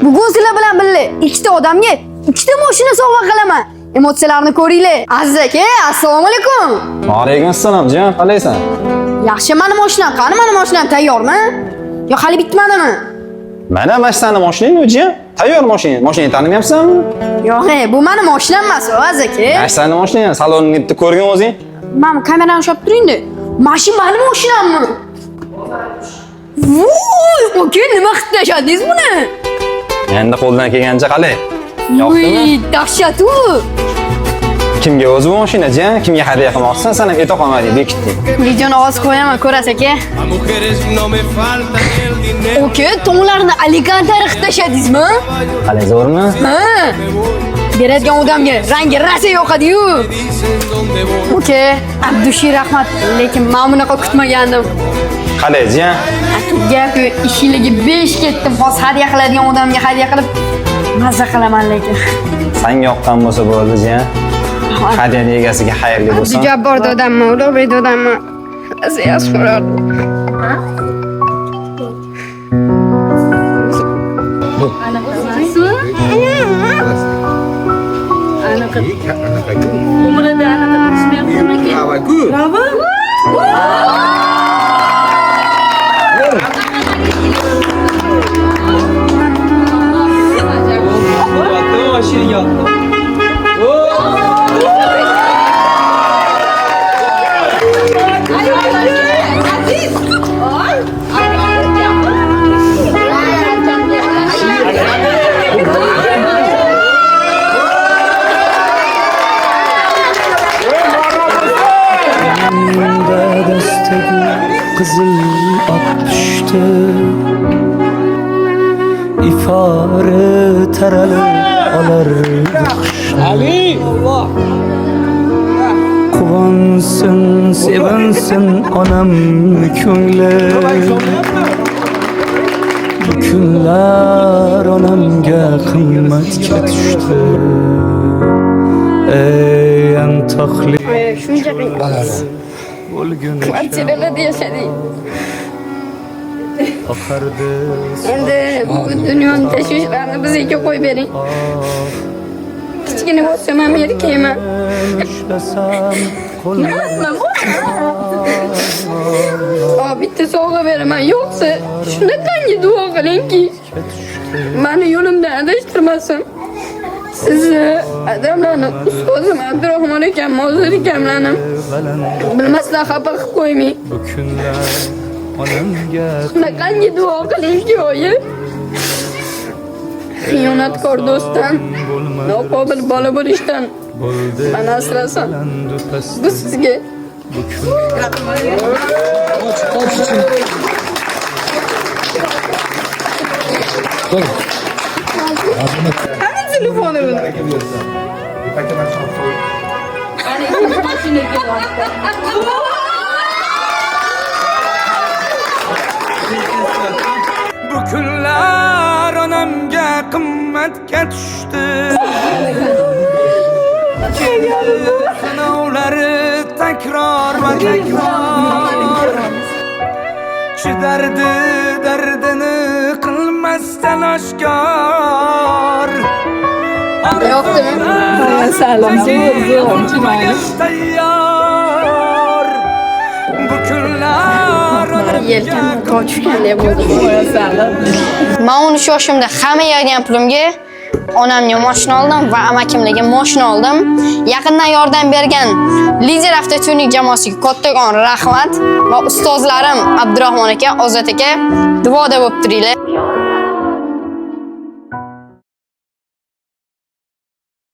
Bugun sizlar bilan birga ikkita odamga ikkita mashina sovg'a qilaman. Emotsiyalarni ko'ringlar. Aziz aka, assalomu alaykum. Va alaykum assalom, jiyan, qalaysan? Yaxshi, mani mashinam qani? Mani mashinam tayyormi? Yo hali bitmadimi? Mana mashinani mashinang jiyan. Tayyor mashina. Mashinani tanimayapsanmi? Yo'q, bu mani mashinam emas, aziz aka. Mashinani mashinang, salonni bitta ko'rgan o'zing. Men kamerani ushlab turing-da. Mashina mani mashinammi? Voy, aka, nima qilib tashladingiz buni? Endi qo'ldan kelgancha qalay? Yo'qdimi? Voy, dahshat-u. Kimga o'zi bu mashina jiyan? Kimga hadya qilmoqchisan? Sana eto qolmading, bekitding. Videoni ovoz qo'yaman, ko'rasiz aka. A mujeres no me falta ni el dinero. Aka, tonlarni Alicantari qilib tashladingizmi? Qalay, zo'rmi? Ha. Beradigan odamga rangi rasa yoqadi-yu. Dicen dónde voy. Aka, Abdushi rahmat, lekin men bunaqa kutmagandim. Qalay, jiyan? Gap ishiliga 5 ketdim. Hozir hadya qiladigan odamga hadya qilib mazza qilaman lekin. Senga yoqqan bo'lsa bo'ldi, jiyan. Hadyani egasiga xayrli bo'lsin. Jabbor dodammi, Ulug'bek dodammi? Aziyat so'rardim. Kızıl at düştü İfarı teralı alardı Ali Allah Kuvansın sevinsin anam köngli Bu günler anamga kıymetke düştü Ey en takli Shuncha qiyin. Bo'lgunicha Kvartiralarda yashadik. oqardi Endi bu dunyoning tashvishlarini bizga qo'yib bering. Kichkina bo'lsam ham erkakman. Ushlasam qo'llarim Bitta sovg'a beraman. Yo'qsa shunaqangi duo qilingki, meni yo'limdan adashtirmasin. Sizni adamlarni ustozim Abdurahmon akam, Mozir akamlarni bilmasdan xafa qilib qo'ymang. bu kunlar onamga Shunaqangi duo qilingki, oyi. Xiyonatkor do'stdan, noqobil bola bo'lishdan bo'ldi meni asrasin. landu past Bu sizga. bu kunlar Qani telefoni bu? Bu kunlar onamga qimmatga tushdi Sinovlari takror va takror Chidardi dardini qilmasdan oshkor Yo'qdimi? Salom, tayyor Bu kunlar Yelkamga qochganday bo'ldi. Men 13 yoshimda hamma yig'gan pulimga onamga mashina oldim va amakimlarga mashina oldim. Yaqindan yordam bergan Lider avtotuning jamoasiga kattakon rahmat va ustozlarim Abdurahmon aka, Ozod aka duoda bo'lib turinglar.